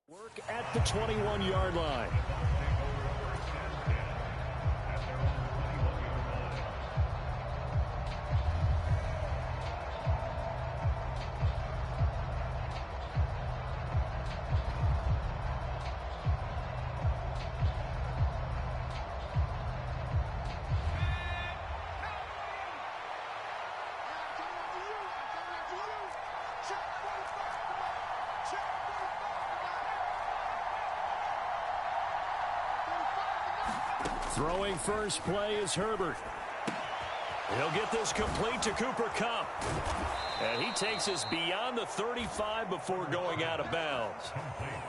Work at the 21-yard line. Throwing first play is Herbert. He'll get this complete to Cooper Kupp. And he takes us beyond the 35 before going out of bounds.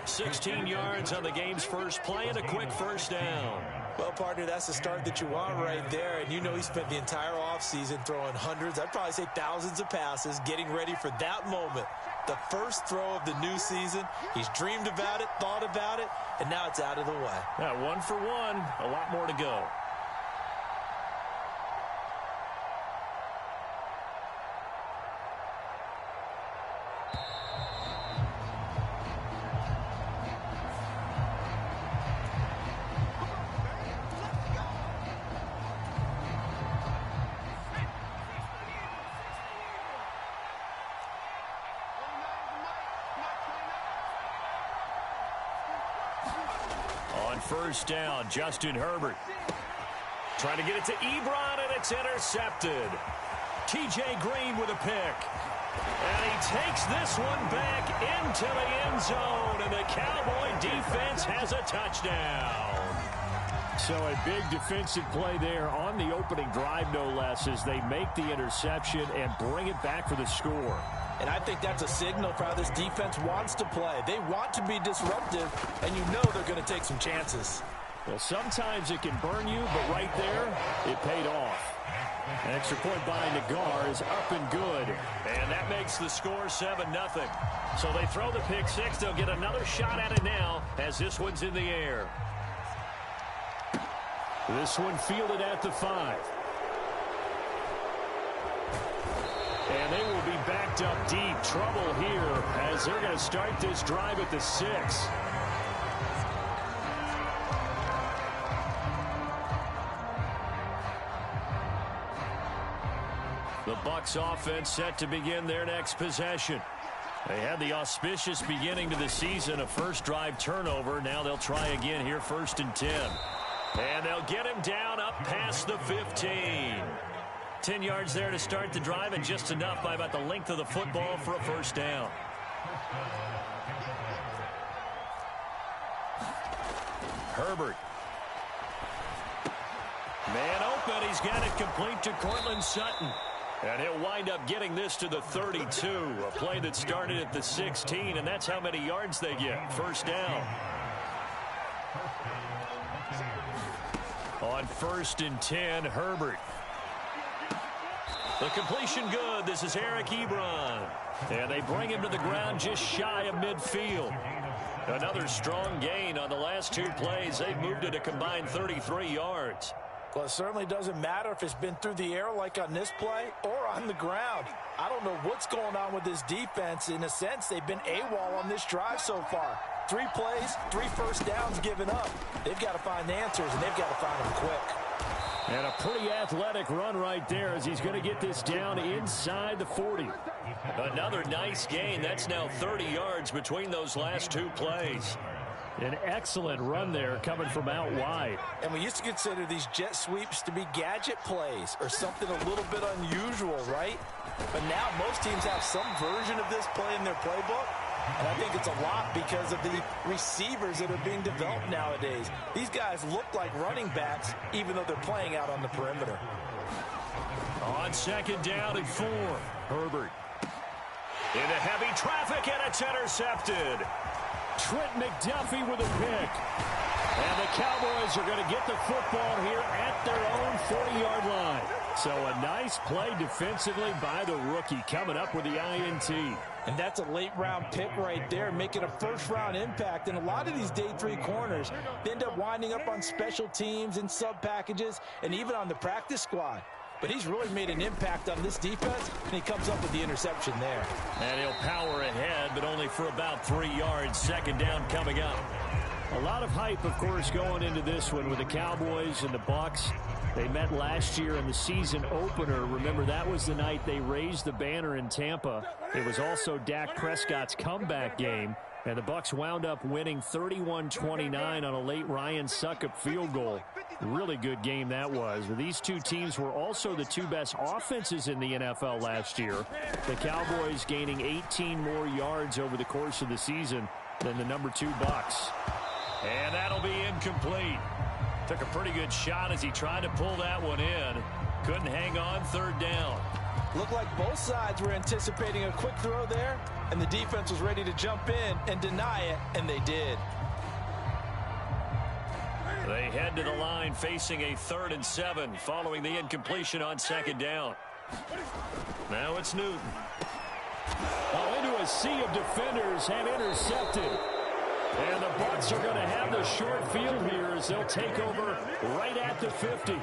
16 yards on the game's first play and a quick first down. Well, partner, that's the start that you want right there. And you know he spent the entire offseason throwing hundreds, I'd probably say thousands of passes, getting ready for that moment. The first throw of the new season. He's dreamed about it, thought about it, and now it's out of the way. Yeah, 1 for 1, a lot more to go. First down, Justin Herbert. Trying to get it to Ebron, and it's intercepted. T.J. Green with a pick. And he takes this one back into the end zone, and the Cowboy defense has a touchdown. So a big defensive play there on the opening drive, no less, as they make the interception and bring it back for the score. And I think that's a signal for how this defense wants to play. They want to be disruptive, and you know they're going to take some chances. Well, sometimes it can burn you, but right there, it paid off. An extra point by Nagar is up and good. And that makes the score 7-0. So they throw the pick six. They'll get another shot at it now as this one's in the air. This one fielded at the 5. And they will be backed up deep. Trouble here as they're going to start this drive at the 6. The Bucs offense set to begin their next possession. They had the auspicious beginning to the season, a first drive turnover. Now they'll try again here, 1st and 10. And they'll get him down up past the 15. 10 yards there to start the drive, and just enough by about the length of the football for a first down. Herbert. Man open. He's got it complete to Cortland Sutton. And he'll wind up getting this to the 32. A play that started at the 16, and that's how many yards they get. First down. On 1st and 10, Herbert. The completion good. This is Eric Ebron. And they bring him to the ground just shy of midfield. Another strong gain on the last 2 plays. They've moved it a combined 33 yards. Well, it certainly doesn't matter if it's been through the air like on this play or on the ground. I don't know what's going on with this defense. In a sense, they've been AWOL on this drive so far. 3 plays, 3 first downs given up. They've got to find answers, and they've got to find them quick. And a pretty athletic run right there as he's going to get this down inside the 40. Another nice gain. That's now 30 yards between those last 2 plays. An excellent run there coming from out wide. And we used to consider these jet sweeps to be gadget plays or something a little bit unusual, right? But now most teams have some version of this play in their playbook. And I think it's a lot because of the receivers that are being developed nowadays. These guys look like running backs even though they're playing out on the perimeter. On 2nd down and 4, Herbert. Into heavy traffic, and it's intercepted. Trent McDuffie with a pick. And the Cowboys are going to get the football here at their own 40-yard line. So a nice play defensively by the rookie coming up with the INT. And that's a late-round pick right there, making a first-round impact. And a lot of these day 3 corners end up winding up on special teams and sub-packages and even on the practice squad. but he's really made an impact on this defense, and he comes up with the interception there. And he'll power ahead, but only for about 3 yards. Second down coming up. A lot of hype, of course, going into this one with the Cowboys and the Bucs. They met last year in the season opener. Remember, that was the night they raised the banner in Tampa. It was also Dak Prescott's comeback game, and the Bucs wound up winning 31-29 on a late Ryan Succop field goal. Really good game that was. These two teams were also the two best offenses in the NFL last year. The Cowboys gaining 18 more yards over the course of the season than the number 2 Bucs. And that'll be incomplete. Took a pretty good shot as he tried to pull that one in. Couldn't hang on. Third down. Looked like both sides were anticipating a quick throw there, and the defense was ready to jump in and deny it, and they did. They head to the line facing a 3rd and 7 following the incompletion on second down. Now it's Newton. Into a sea of defenders have intercepted. And the Bucs are going to have the short field here as they'll take over right at the 50.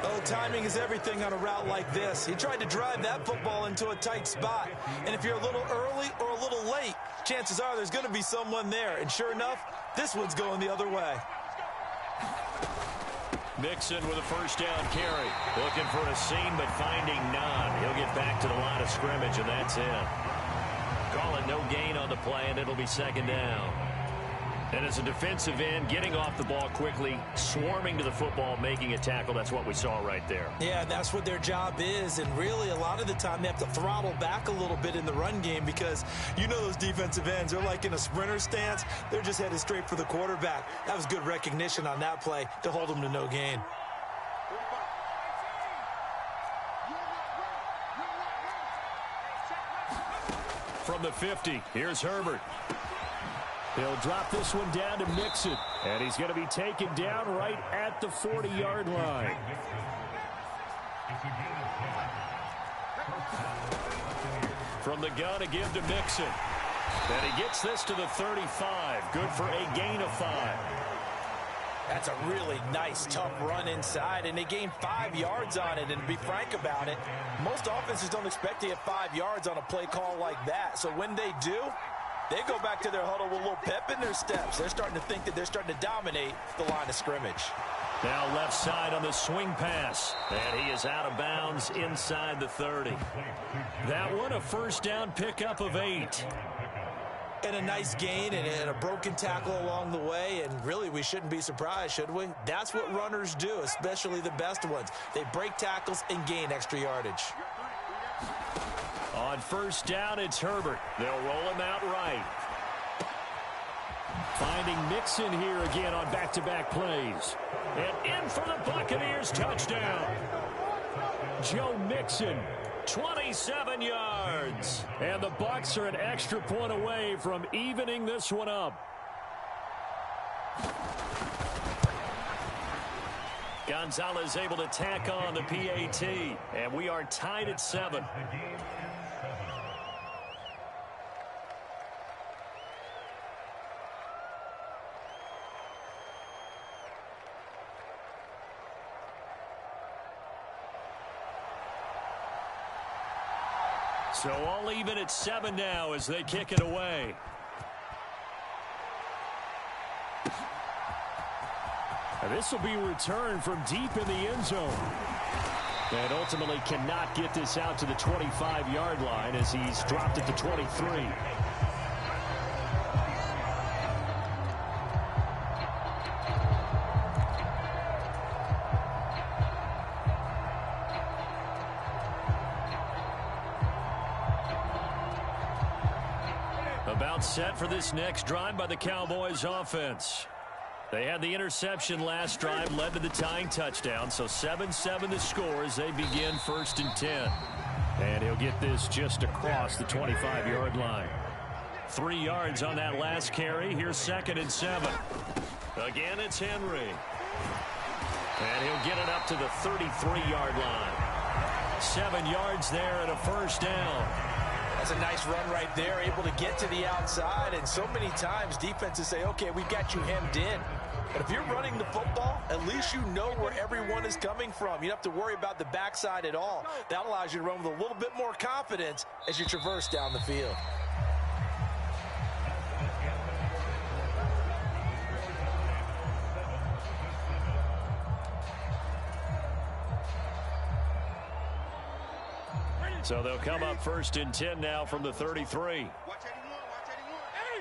Oh, timing is everything on a route like this. He tried to drive that football into a tight spot. And if you're a little early or a little late, chances are there's going to be someone there. And sure enough, this one's going the other way. Mixon with a first down carry. Looking for a seam, but finding none. He'll get back to the line of scrimmage, and that's it. Call it no gain on the play, and it'll be second down. And as a defensive end, getting off the ball quickly, swarming to the football, making a tackle, that's what we saw right there. Yeah, that's what their job is, and really a lot of the time they have to throttle back a little bit in the run game because you know those defensive ends, they're like in a sprinter stance. They're just headed straight for the quarterback. That was good recognition on that play to hold them to no gain. From the 50, here's Herbert. He'll drop this one down to Mixon, and he's going to be taken down right at the 40-yard line. From the gun, a give to Mixon. And he gets this to the 35. Good for a gain of 5. That's a really nice, tough run inside, and they gained 5 yards on it. And to be frank about it, most offenses don't expect to get 5 yards on a play call like that. So when they do, they go back to their huddle with a little pep in their steps. They're starting to think that they're starting to dominate the line of scrimmage. Now left side on the swing pass. And he is out of bounds inside the 30. That one, a first down pickup of 8. And a nice gain and a broken tackle along the way. And really, we shouldn't be surprised, should we? That's what runners do, especially the best ones. They break tackles and gain extra yardage. On first down, it's Herbert. They'll roll him out right. Finding Mixon here again on back-to-back plays. And in for the Buccaneers touchdown. Joe Mixon, 27 yards. And the Bucs are an extra point away from evening this one up. Gonzalez able to tack on the PAT. And we are tied at 7. So all even at 7 now as they kick it away. And this will be returned from deep in the end zone. And ultimately cannot get this out to the 25-yard line as he's dropped at the 23. About set for this next drive by the Cowboys offense. They had the interception last drive, led to the tying touchdown. So 7-7 the score as they begin 1st and 10. And he'll get this just across the 25-yard line. 3 yards on that last carry. Here's 2nd and 7. Again, it's Henry. And he'll get it up to the 33-yard line. 7 yards there and a first down. That's a nice run right there, able to get to the outside. And so many times defenses say, okay, we've got you hemmed in. But if you're running the football, at least you know where everyone is coming from. You don't have to worry about the backside at all. That allows you to run with a little bit more confidence as you traverse down the field. So they'll come up 1st and 10 now from the 33. Watch 81, watch 81. Hey!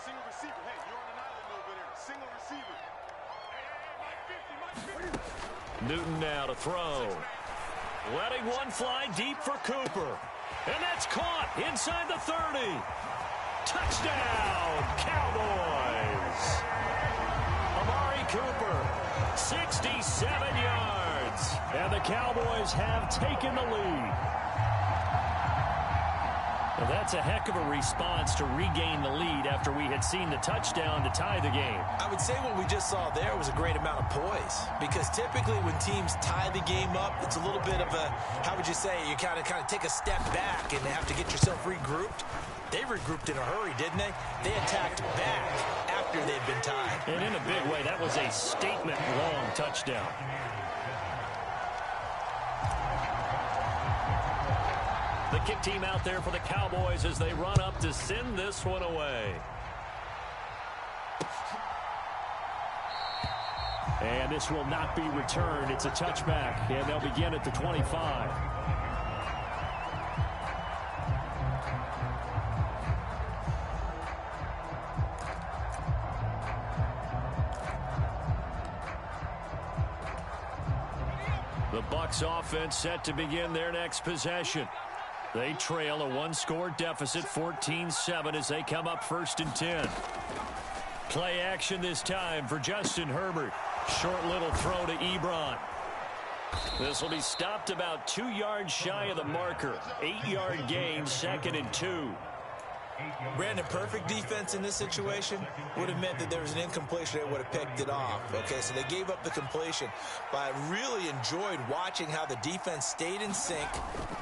Single receiver. Hey, you're on an island over there. Single receiver. Hey, Mike 50. Newton now to throw. Letting one fly deep for Cooper. And that's caught inside the 30. Touchdown, Cowboys. Amari Cooper, 67 yards. And the Cowboys have taken the lead. Well, that's a heck of a response to regain the lead after we had seen the touchdown to tie the game. I would say what we just saw there was a great amount of poise, because typically when teams tie the game up, it's a little bit of a, how would you say, you kind of take a step back and have to get yourself regrouped. They regrouped in a hurry, didn't they? They attacked back after they'd been tied. And in a big way, that was a statement-long touchdown. The kick team out there for the Cowboys as they run up to send this one away. And this will not be returned. It's a touchback, and they'll begin at the 25. The Bucs offense set to begin their next possession. They trail a one-score deficit, 14-7, as they come up 1st and 10. Play action this time for Justin Herbert. Short little throw to Ebron. This will be stopped about 2 yards shy of the marker. 8-yard gain, 2nd and 2. Brandon, perfect defense in this situation would have meant that there was an incompletion. They would have picked it off. Okay, so they gave up the completion. But I really enjoyed watching how the defense stayed in sync,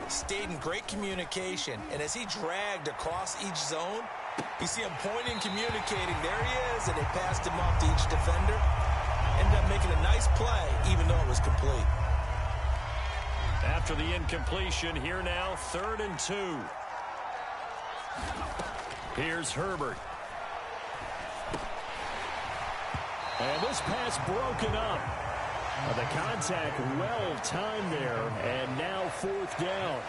stayed in great communication, and as he dragged across each zone, you see him pointing, communicating. There he is, and they passed him off to each defender. Ended up making a nice play, even though it was complete. After the incompletion, here now, 3rd and 2. Here's Herbert. And this pass broken up. The contact well-timed there, and now 4th down.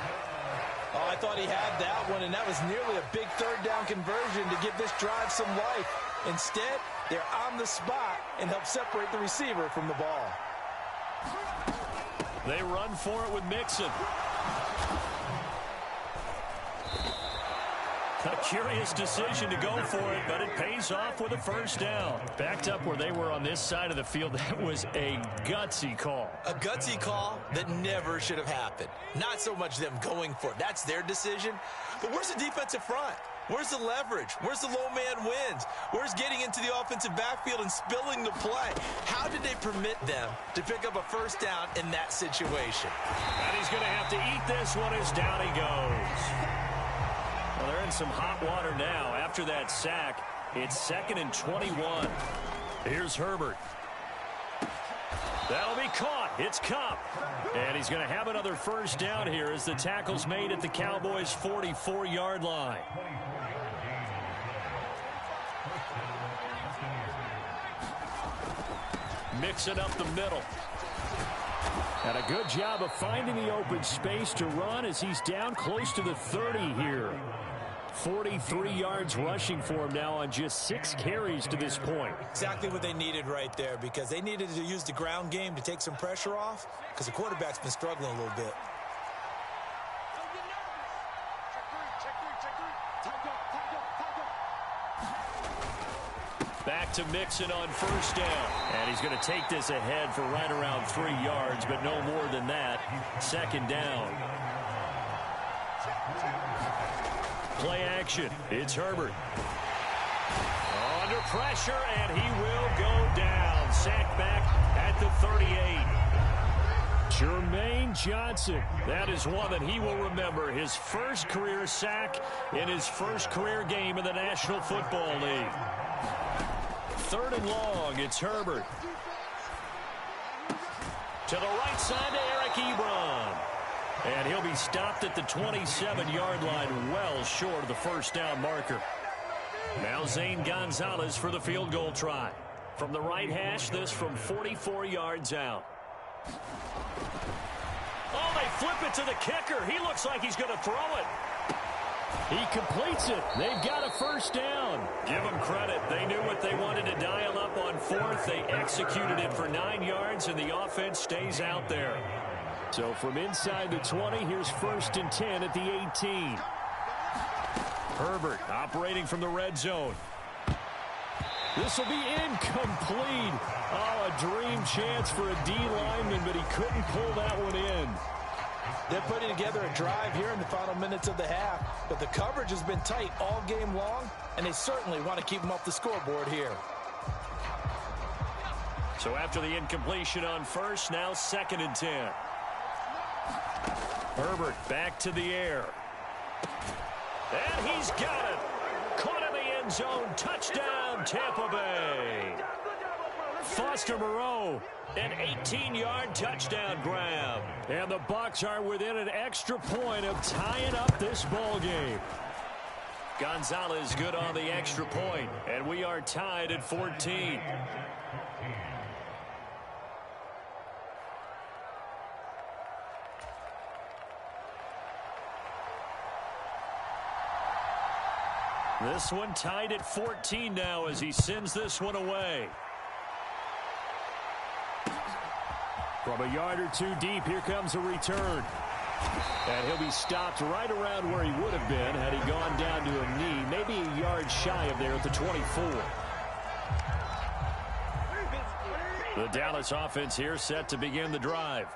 Oh, I thought he had that one, and that was nearly a big 3rd down conversion to give this drive some life. Instead, they're on the spot and help separate the receiver from the ball. They run for it with Mixon. A curious decision to go for it, but it pays off with a 1st down. Backed up where they were on this side of the field, that was a gutsy call. A gutsy call that never should have happened. Not so much them going for it. That's their decision. But where's the defensive front? Where's the leverage? Where's the low man wins? Where's getting into the offensive backfield and spilling the play? How did they permit them to pick up a 1st down in that situation? And he's going to have to eat this one as down he goes. Well, they're in some hot water now. After that sack, it's 2nd and 21. Here's Herbert. That'll be caught. It's Kupp. And he's going to have another 1st down here as the tackle's made at the Cowboys' 44-yard line. Mixing up the middle. And a good job of finding the open space to run as he's down close to the 30 here. 43 yards rushing for him now on just 6 carries to this point. Exactly what they needed right there, because they needed to use the ground game to take some pressure off, because the quarterback's been struggling a little bit. Back to Mixon on 1st down. And he's going to take this ahead for right around 3 yards, but no more than that. 2nd down. Play action. It's Herbert. Under pressure, and he will go down. Sacked back at the 38. Jermaine Johnson. That is one that he will remember. His 1st career sack in his 1st career game in the National Football League. 3rd and long. It's Herbert. To the right side to Eric Ebron. And he'll be stopped at the 27-yard line, well short of the first down marker. Now Zane Gonzalez for the field goal try. From the right hash, this from 44 yards out. Oh, they flip it to the kicker. He looks like he's going to throw it. He completes it. They've got a first down. Give them credit. They knew what they wanted to dial up on 4th. They executed it for 9 yards, and the offense stays out there. So from inside the 20, here's 1st and 10 at the 18. Herbert operating from the red zone. This will be incomplete. Oh, a dream chance for a D lineman, but he couldn't pull that one in. They're putting together a drive here in the final minutes of the half, but the coverage has been tight all game long, and they certainly want to keep them off the scoreboard here. So after the incompletion on 1st, now 2nd and 10. Herbert back to the air. And he's got it. Caught in the end zone. Touchdown, Tampa Bay. Foster Moreau, an 18-yard touchdown grab. And the Bucs are within an extra point of tying up this ball game. Gonzalez good on the extra point, and we are tied at 14. This one tied at 14 now as he sends this one away. From a yard or two deep, here comes a return. And he'll be stopped right around where he would have been had he gone down to a knee, maybe a yard shy of there at the 24. The Dallas offense here set to begin the drive.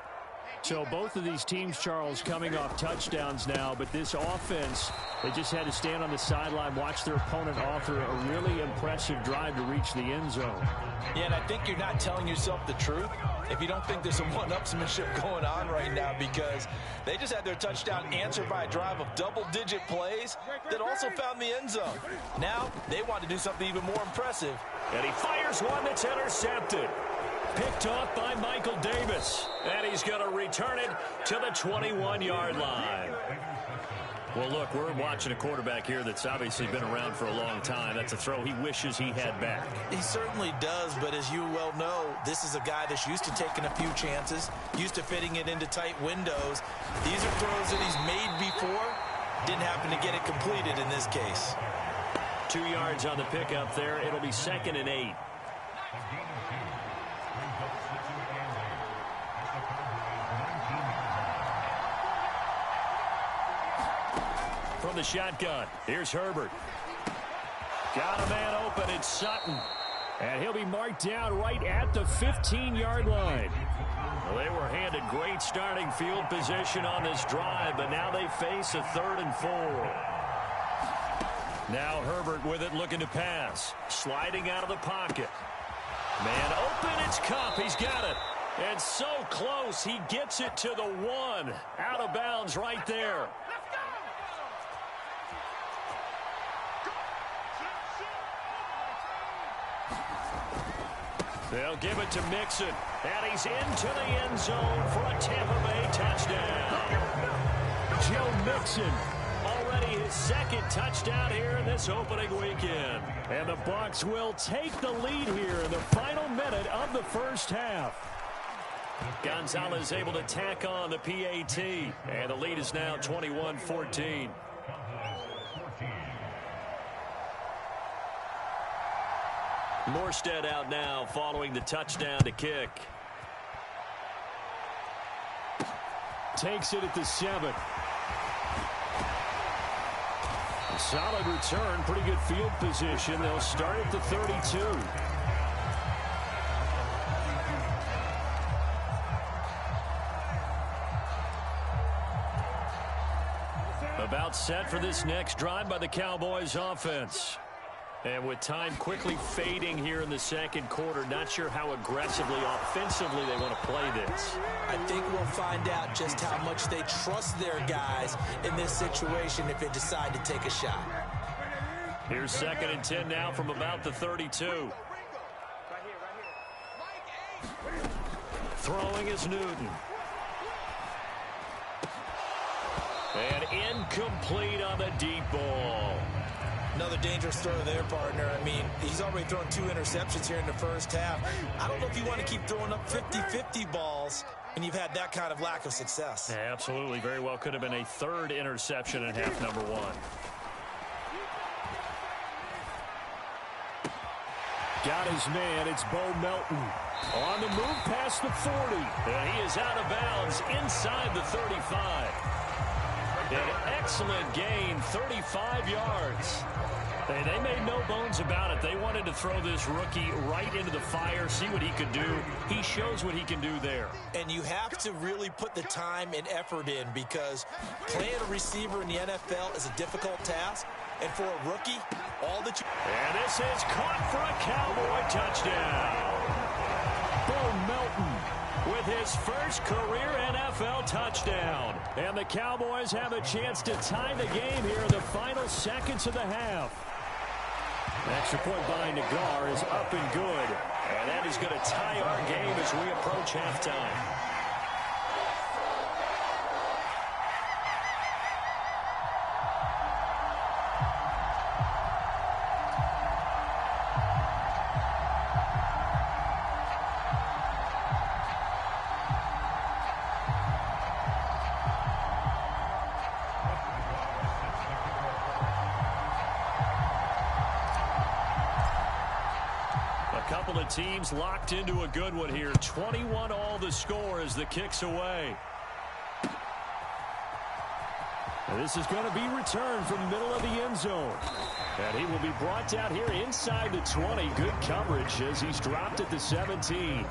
So both of these teams, Charles, coming off touchdowns now, but this offense, they just had to stand on the sideline, watch their opponent author a really impressive drive to reach the end zone. Yeah, and I think you're not telling yourself the truth if you don't think there's some one-upsmanship going on right now, because they just had their touchdown answered by a drive of double-digit plays that also found the end zone. Now they want to do something even more impressive. And he fires one that's intercepted. Picked off by Michael Davis. And he's going to return it to the 21-yard line. Well, look, we're watching a quarterback here that's obviously been around for a long time. That's a throw he wishes he had back. He certainly does, but as you well know, this is a guy that's used to taking a few chances, used to fitting it into tight windows. These are throws that he's made before. Didn't happen to get it completed in this case. 2 yards on the pickup there. It'll be 2nd and 8. From the shotgun, here's Herbert. Got a man open, it's Sutton. And he'll be marked down right at the 15-yard line. Well, they were handed great starting field position on this drive, but now they face a 3rd and 4. Now Herbert with it, looking to pass. Sliding out of the pocket. Man open, it's Kupp, he's got it. And so close, he gets it to the 1. Out of bounds right there. They'll give it to Mixon, and he's into the end zone for a Tampa Bay touchdown. Joe Mixon, already his 2nd touchdown here in this opening weekend. And the Bucs will take the lead here in the final minute of the first half. Gonzalez able to tack on the PAT, and the lead is now 21-14. Morstead out now following the touchdown to kick. Takes it at the 7. Solid return, pretty good field position. They'll start at the 32. About set for this next drive by the Cowboys offense. And with time quickly fading here in the second quarter, not sure how aggressively, offensively they want to play this. I think we'll find out just how much they trust their guys in this situation if they decide to take a shot. Here's 2nd and 10 now from about the 32. Throwing is Newton. And incomplete on the deep ball. Another dangerous throw there, partner. I mean, he's already thrown 2 interceptions here in the first half. I don't know if you want to keep throwing up 50-50 balls when you've had that kind of lack of success. Yeah, absolutely. Very well could have been a 3rd interception in half number 1. Got his man. It's Bo Melton. On the move past the 40. And he is out of bounds inside the 35. An excellent gain, 35 yards. They made no bones about it. They wanted to throw this rookie right into the fire, see what he could do. He shows what he can do there. And you have to really put the time and effort in, because playing a receiver in the NFL is a difficult task. And for a rookie, all that you... And this is caught for a Cowboy touchdown. Bo Melton with his first career NFL touchdown. And the Cowboys have a chance to tie the game here in the final seconds of the half. The extra point by Nagar is up and good. And that is going to tie our game as we approach halftime. Couple of teams locked into a good one here. 21 all the score as the kick's away. And this is going to be returned from the middle of the end zone. And he will be brought down here inside the 20. Good coverage as he's dropped at the 17.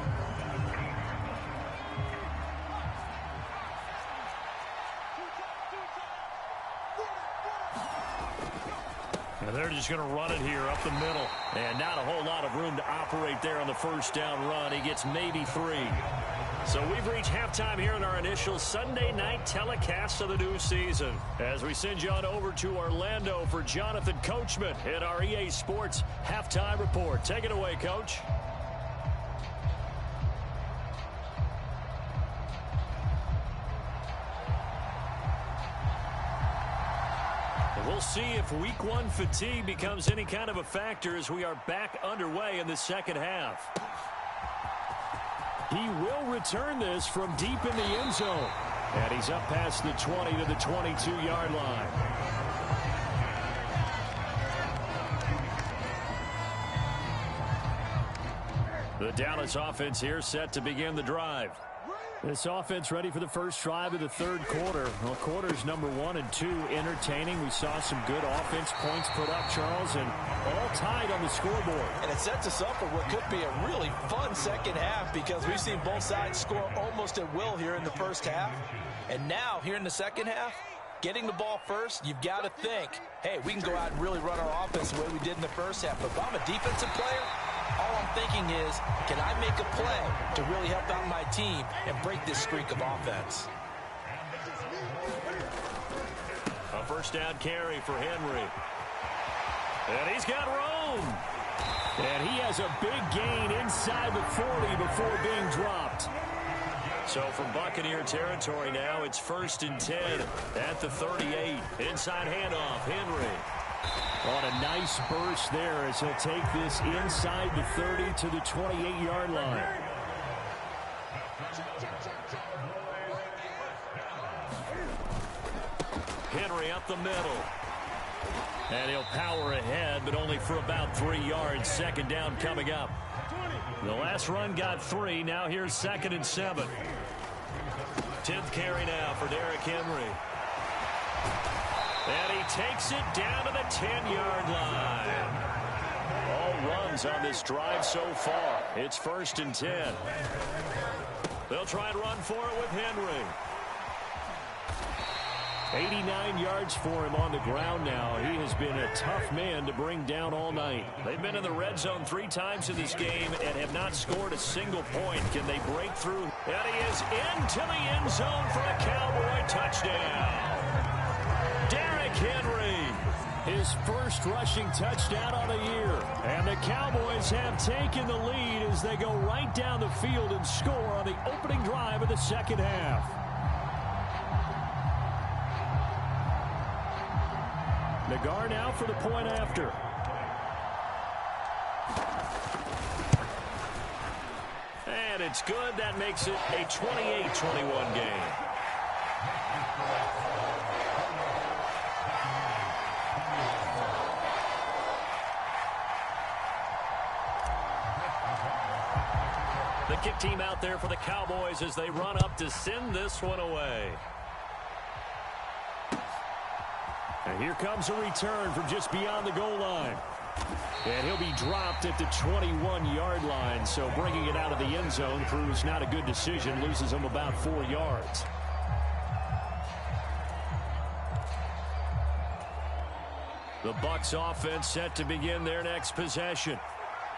And they're just going to run it here up the middle. And not a whole lot of room to operate there on the first down run. He gets maybe 3. So we've reached halftime here in our initial Sunday night telecast of the new season. As we send you on over to Orlando for Jonathan Coachman in our EA Sports Halftime Report. Take it away, Coach. We'll see if week 1 fatigue becomes any kind of a factor as we are back underway in the second half. He will return this from deep in the end zone. And he's up past the 20 to the 22-yard line. The Dallas offense here set to begin the drive. This offense ready for the first drive of the third quarter. Well, quarters number 1 and 2 entertaining. We saw some good offense points put up, Charles, and all tied on the scoreboard. And it sets us up for what could be a really fun second half, because we've seen both sides score almost at will here in the first half. And now, here in the second half, getting the ball first, you've got to think, hey, we can go out and really run our offense the way we did in the first half. But if I'm a defensive player, all I'm thinking is, can I make a play to really help out my team and break this streak of offense? A first down carry for Henry. And he's got room. And he has a big gain inside the 40 before being dropped. So from Buccaneer territory now, it's 1st and 10 at the 38. Inside handoff, Henry. On a nice burst there as he'll take this inside the 30 to the 28-yard line. Henry up the middle. And he'll power ahead, but only for about 3 yards. Second down coming up. The last run got 3. Now here's 2nd and 7. 10th carry now for Derrick Henry. And he takes it down to the 10-yard line. All runs on this drive so far. It's 1st and 10. They'll try and run for it with Henry. 89 yards for him on the ground now. He has been a tough man to bring down all night. They've been in the red zone 3 times in this game and have not scored a single point. Can they break through? And he is into the end zone for a Cowboy touchdown. Derrick Henry. His first rushing touchdown on the year. And the Cowboys have taken the lead as they go right down the field and score on the opening drive of the second half. Nagar now for the point after. And it's good. That makes it a 28-21 game. The kick team out there for the Cowboys as they run up to send this one away. And here comes a return from just beyond the goal line. And he'll be dropped at the 21-yard line. So bringing it out of the end zone proves not a good decision. Loses him about 4 yards. The Bucs offense set to begin their next possession.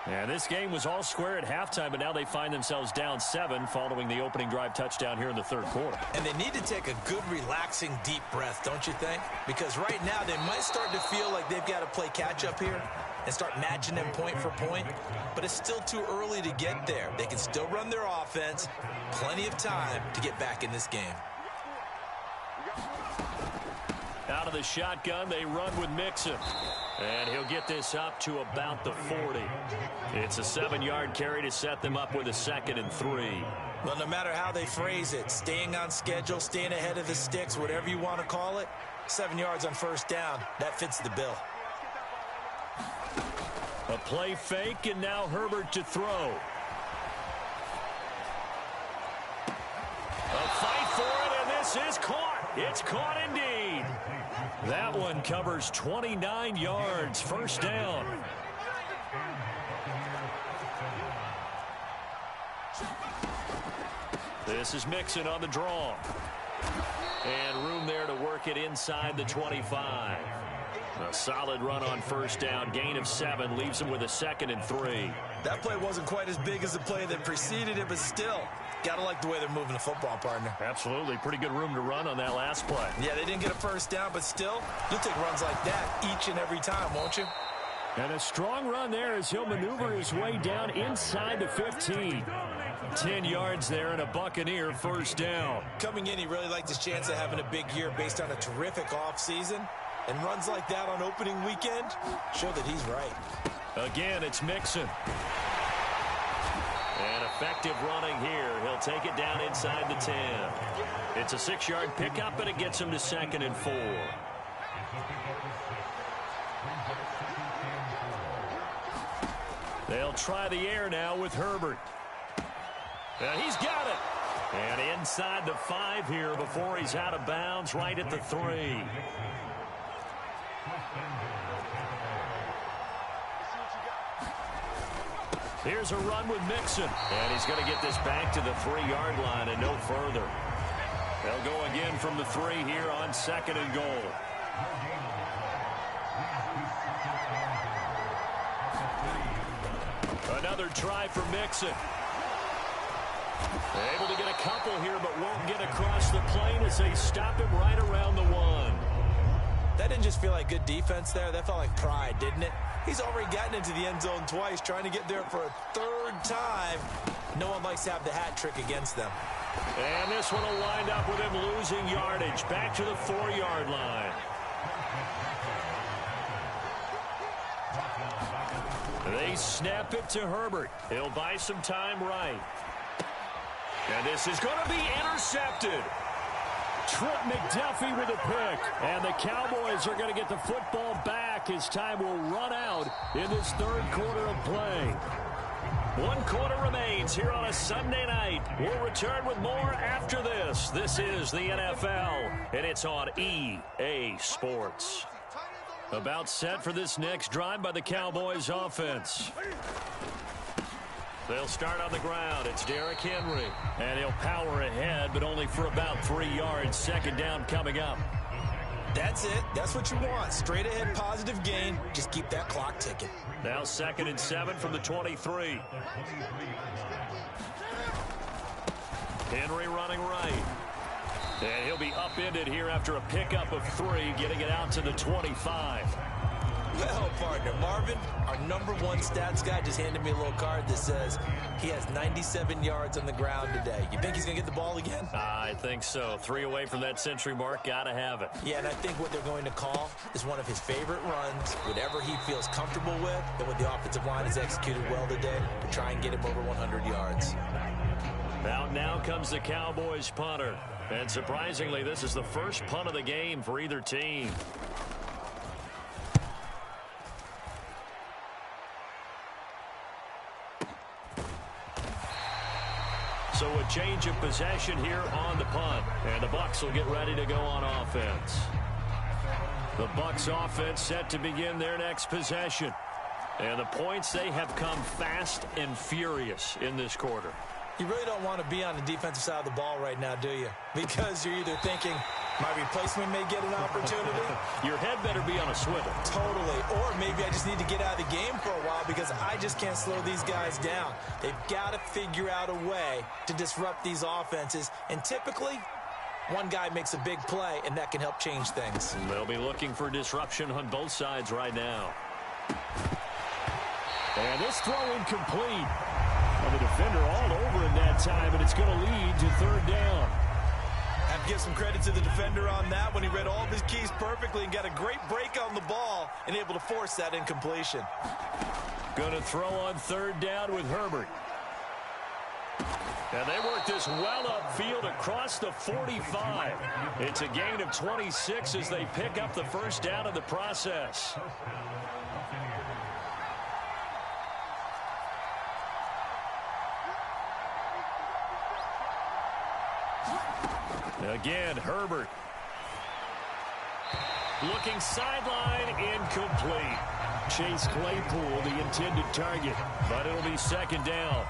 And this game was all square at halftime, but now they find themselves down 7 following the opening drive touchdown here in the third quarter. And they need to take a good, relaxing, deep breath, don't you think? Because right now they might start to feel like they've got to play catch-up here and start matching them point for point. But it's still too early to get there. They can still run their offense. Plenty of time to get back in this game. Out of the shotgun, they run with Mixon. And he'll get this up to about the 40. It's a 7-yard carry to set them up with a 2nd and 3. Well, no matter how they phrase it, staying on schedule, staying ahead of the sticks, whatever you want to call it, 7 yards on first down, that fits the bill. A play fake, and now Herbert to throw. A fight for it, and this is caught. It's caught indeed. That one covers 29 yards. First down. This is Mixon on the draw. And room there to work it inside the 25. A solid run on first down. Gain of 7 leaves him with a 2nd and 3. That play wasn't quite as big as the play that preceded it, but still, got to like the way they're moving the football, partner. Absolutely. Pretty good room to run on that last play. Yeah, they didn't get a first down, but still, you'll take runs like that each and every time, won't you? And a strong run there as he'll maneuver his way down inside the 15. 10 yards there and a Buccaneer first down. Coming in, he really liked his chance of having a big year based on a terrific offseason. And runs like that on opening weekend show that he's right. Again, it's Mixon. And effective running here. He'll take it down inside the 10. It's a 6-yard pickup, and it gets him to 2nd and 4. They'll try the air now with Herbert. And he's got it. And inside the 5 here before he's out of bounds, right at the 3. Here's a run with Mixon. And he's going to get this back to the 3-yard line and no further. They'll go again from the 3 here on 2nd and goal. Another try for Mixon. Able to get a couple here, but won't get across the plane as they stop him right around the 1. That didn't just feel like good defense there. That felt like pride, didn't it? He's already gotten into the end zone twice, trying to get there for a 3rd time. No one likes to have the hat trick against them. And this one will wind up with him losing yardage. Back to the 4-yard line. They snap it to Herbert. He'll buy some time right. And this is going to be intercepted. Trent McDuffie with a pick. And the Cowboys are going to get the football back as time will run out in this 3rd quarter of play. 1 quarter remains here on a Sunday night. We'll return with more after this. This is the NFL, and it's on EA Sports. About set for this next drive by the Cowboys offense. They'll start on the ground. It's Derrick Henry. And he'll power ahead, but only for about 3 yards. 2nd down coming up. That's it. That's what you want. Straight ahead, positive gain. Just keep that clock ticking. Now 2nd and 7 from the 23. Henry running right. And he'll be upended here after a pickup of 3, getting it out to the 25. Well, partner, Marvin, our #1 stats guy just handed me a little card that says he has 97 yards on the ground today. You think he's going to get the ball again? I think so. 3 away from that century mark. Got to have it. Yeah, and I think what they're going to call is one of his favorite runs, whatever he feels comfortable with, and what the offensive line has executed well today to try and get him over 100 yards. Out now comes the Cowboys punter. And surprisingly, this is the first punt of the game for either team. So a change of possession here on the punt. And the Bucs will get ready to go on offense. The Bucs offense set to begin their next possession. And the points, they have come fast and furious in this quarter. You really don't want to be on the defensive side of the ball right now, do you? Because you're either thinking, my replacement may get an opportunity. Your head better be on a swivel. Totally. Or maybe I just need to get out of the game for a while because I just can't slow these guys down. They've got to figure out a way to disrupt these offenses. And typically, one guy makes a big play, and that can help change things. And they'll be looking for disruption on both sides right now. And this throw incomplete. And the defender all over in that time, and it's going to lead to 3rd down. I have to give some credit to the defender on that when he read all of his keys perfectly and got a great break on the ball and able to force that incompletion. Going to throw on 3rd down with Herbert. And they work this well upfield across the 45. It's a gain of 26 as they pick up the 1st down in the process. Again, Herbert. Looking sideline, incomplete. Chase Claypool, the intended target, but it'll be 2nd down.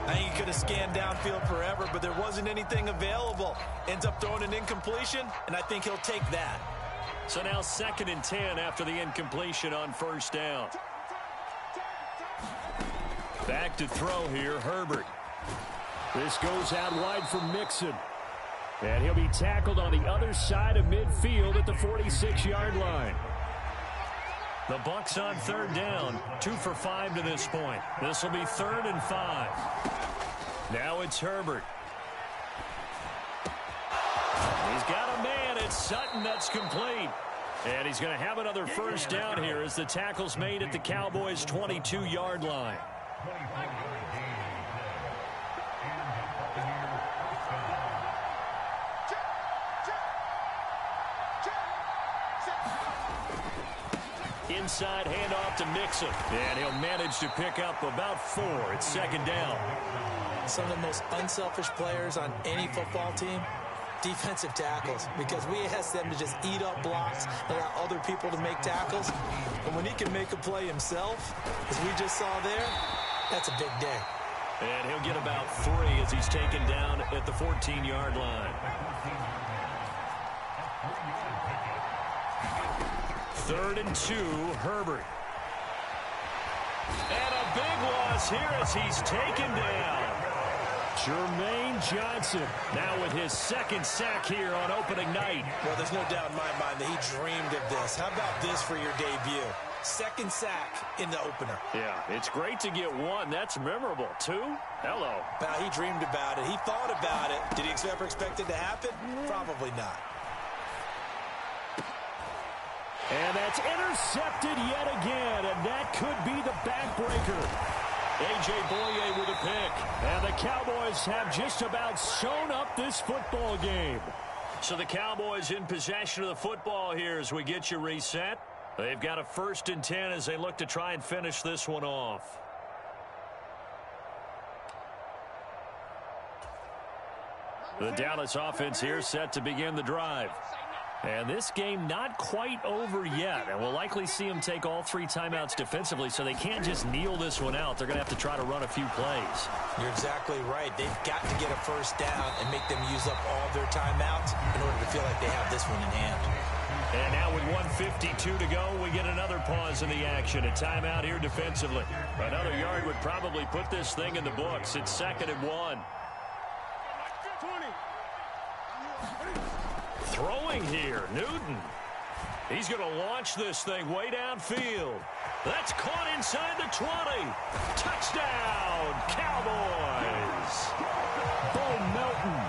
I think he could have scanned downfield forever, but there wasn't anything available. Ends up throwing an incompletion, and I think he'll take that. So now 2nd and 10 after the incompletion on 1st down. Back to throw here, Herbert. This goes out wide for Mixon. And he'll be tackled on the other side of midfield at the 46-yard line. The Bucs on 3rd down, 2 for 5 to this point. This will be 3rd and 5. Now it's Herbert. He's got a man. It's Sutton. That's complete. And he's going to have another 1st down here as the tackle's made at the Cowboys' 22-yard line. Inside handoff to Mixon. And he'll manage to pick up about 4. It's 2nd down. Some of the most unselfish players on any football team, defensive tackles, because we ask them to just eat up blocks, allow other people to make tackles. But when he can make a play himself, as we just saw there, that's a big day. And he'll get about 3 as he's taken down at the 14-yard line. 3rd and 2, Herbert. And a big loss here as he's taken down. Jermaine Johnson now with his 2nd sack here on opening night. Well, there's no doubt in my mind that he dreamed of this. How about this for your debut? 2nd sack in the opener. Yeah, it's great to get 1. That's memorable. 2? Hello. Well, he dreamed about it. He thought about it. Did he ever expect it to happen? Probably not. And that's intercepted yet again, and that could be the backbreaker. A.J. Boye with a pick, and the Cowboys have just about sewn up this football game. So the Cowboys in possession of the football here as we get you reset. They've got a 1st and 10 as they look to try and finish this one off. The Dallas offense here set to begin the drive. And this game not quite over yet. And we'll likely see them take all 3 timeouts defensively, so they can't just kneel this one out. They're going to have to try to run a few plays. You're exactly right. They've got to get a 1st down and make them use up all their timeouts in order to feel like they have this one in hand. And now with 1:52 to go, we get another pause in the action. A timeout here defensively. Another yard would probably put this thing in the books. It's 2nd and 1. 20. Throwing here, Newton. He's going to launch this thing way downfield. That's caught inside the 20. Touchdown, Cowboys. Bo Melton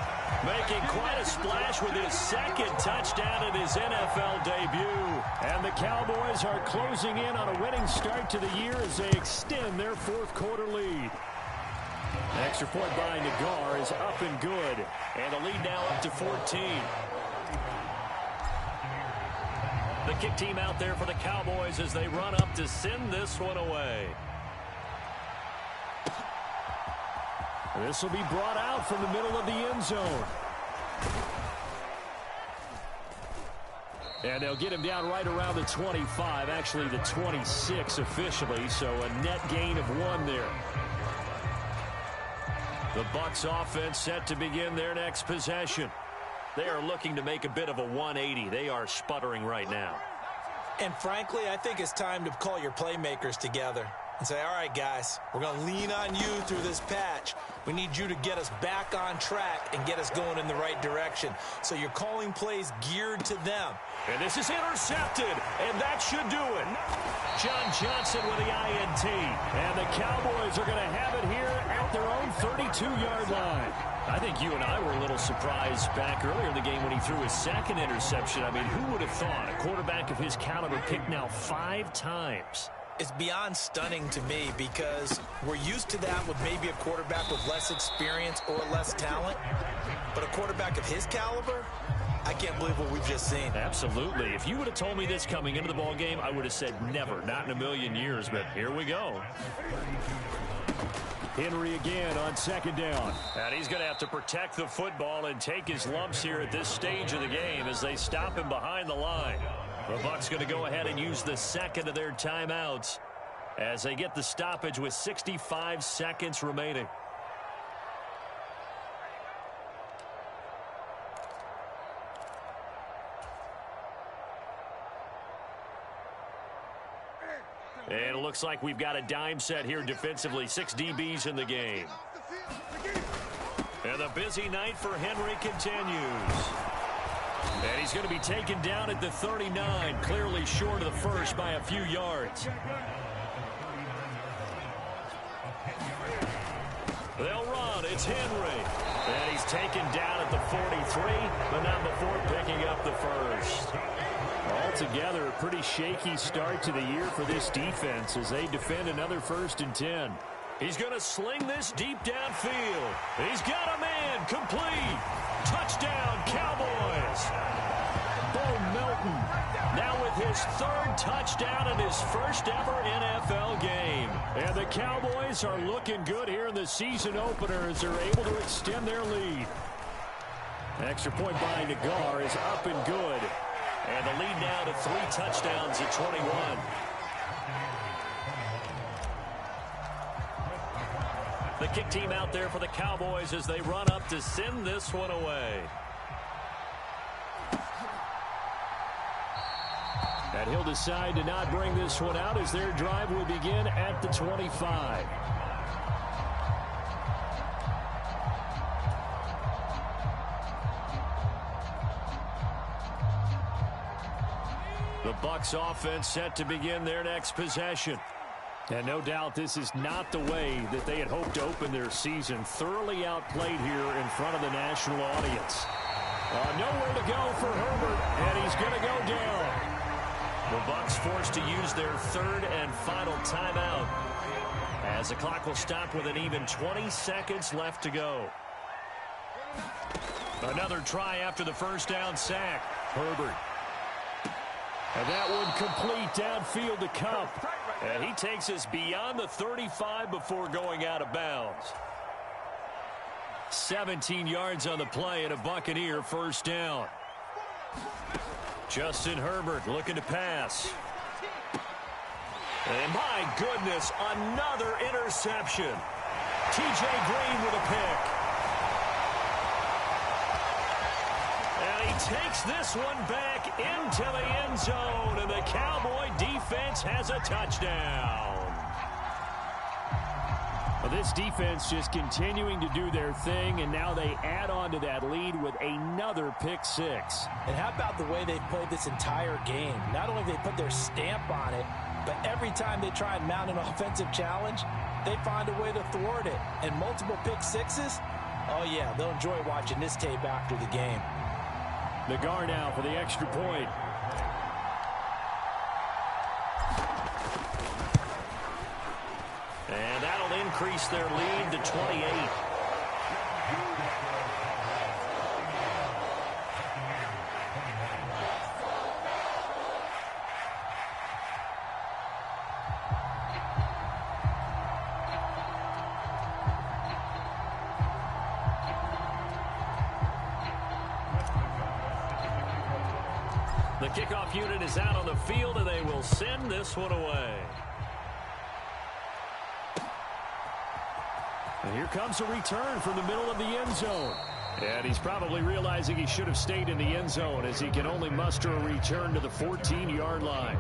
making quite a splash with his second touchdown in his NFL debut. And the Cowboys are closing in on a winning start to the year as they extend their fourth quarter lead. Extra point by Nagar is up and good. And the lead now up to 14. The kick team out there for the Cowboys as they run up to send this one away. This will be brought out from the middle of the end zone. And they'll get him down right around the 25, actually the 26 officially, so a net gain of 1 there. The Bucs offense set to begin their next possession. They are looking to make a bit of a 180. They are sputtering right now. And frankly, I think it's time to call your playmakers together and say, all right, guys, we're going to lean on you through this patch. We need you to get us back on track and get us going in the right direction. So you're calling plays geared to them. And this is intercepted, and that should do it. John Johnson with the INT. And the Cowboys are going to have it here at their own 32-yard line. I think you and I were a little surprised back earlier in the game when he threw his second interception. I mean, who would have thought a quarterback of his caliber picked now 5 times? It's beyond stunning to me because we're used to that with maybe a quarterback with less experience or less talent. But a quarterback of his caliber, I can't believe what we've just seen. Absolutely. If you would have told me this coming into the ball game, I would have said never, not in a million years. But here we go. Henry again on second down. And he's going to have to protect the football and take his lumps here at this stage of the game as they stop him behind the line. The Bucs going to go ahead and use the second of their timeouts as they get the stoppage with 65 seconds remaining. And it looks like we've got a dime set here defensively. 6 DBs in the game. And the busy night for Henry continues. And he's going to be taken down at the 39, clearly short of the first by a few yards. They'll run. It's Henry. And he's taken down at the 43, but not before picking up the first. Altogether, a pretty shaky start to the year for this defense as they defend another 1st and 10. He's going to sling this deep downfield. He's got a man complete. Touchdown, Cowboys. Bo Melton now with his 3rd touchdown in his first ever NFL game. And the Cowboys are looking good here in the season opener as they're able to extend their lead. Extra point by Nagar is up and good. And the lead now to 3 touchdowns at 21. The kick team out there for the Cowboys as they run up to send this one away. And he'll decide to not bring this one out as their drive will begin at the 25. The Bucs offense set to begin their next possession. And no doubt this is not the way that they had hoped to open their season. Thoroughly outplayed here in front of the national audience. Nowhere to go for Herbert, and he's going to go down. The Bucs forced to use their 3rd and final timeout as the clock will stop with an even 20 seconds left to go. Another try after the first down sack. Herbert. And that one complete downfield to Kupp. And he takes us beyond the 35 before going out of bounds. 17 yards on the play and a Buccaneer first down. Justin Herbert looking to pass. And my goodness, another interception. TJ Green with a pick. And he takes this one back into the end zone, and the Cowboy defense has a touchdown. This defense just continuing to do their thing, and now they add on to that lead with another pick six. And how about the way they've played this entire game? Not only have they put their stamp on it, but every time they try and mount an offensive challenge, they find a way to thwart it. And multiple pick sixes, oh yeah, they'll enjoy watching this tape after the game. The guard now for the extra point. And that'll increase their lead to 28. The kickoff unit is out on the field, and they will send this one away. And here comes a return from the middle of the end zone. And he's probably realizing he should have stayed in the end zone as he can only muster a return to the 14-yard line.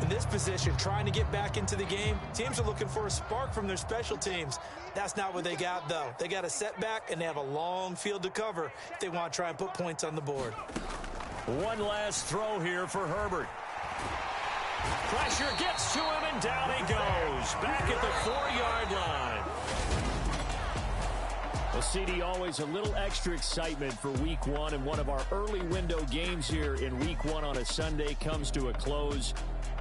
In this position, trying to get back into the game, teams are looking for a spark from their special teams. That's not what they got, though. They got a setback, and they have a long field to cover if they want to try and put points on the board. One last throw here for Herbert. Pressure gets to him, and down he goes. Back at the 4-yard line. Well, CD, always a little extra excitement for Week 1, and one of our early window games here in Week 1 on a Sunday comes to a close.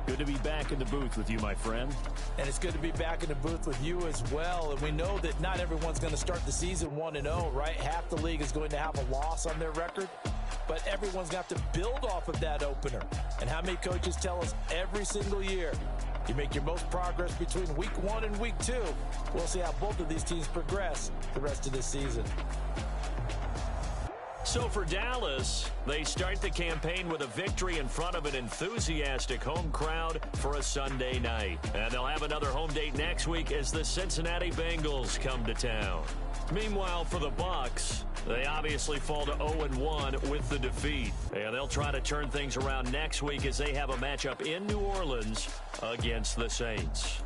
Good to be back in the booth with you, my friend. And it's good to be back in the booth with you as well. And we know that not everyone's going to start the season 1-0, right? Half the league is going to have a loss on their record. But everyone's got to build off of that opener. And how many coaches tell us every single year, you make your most progress between Week 1 and Week 2. We'll see how both of these teams progress the rest of this season. So for Dallas, they start the campaign with a victory in front of an enthusiastic home crowd for a Sunday night. And they'll have another home date next week as the Cincinnati Bengals come to town. Meanwhile, for the Bucs, they obviously fall to 0-1 with the defeat. And they'll try to turn things around next week as they have a matchup in New Orleans against the Saints.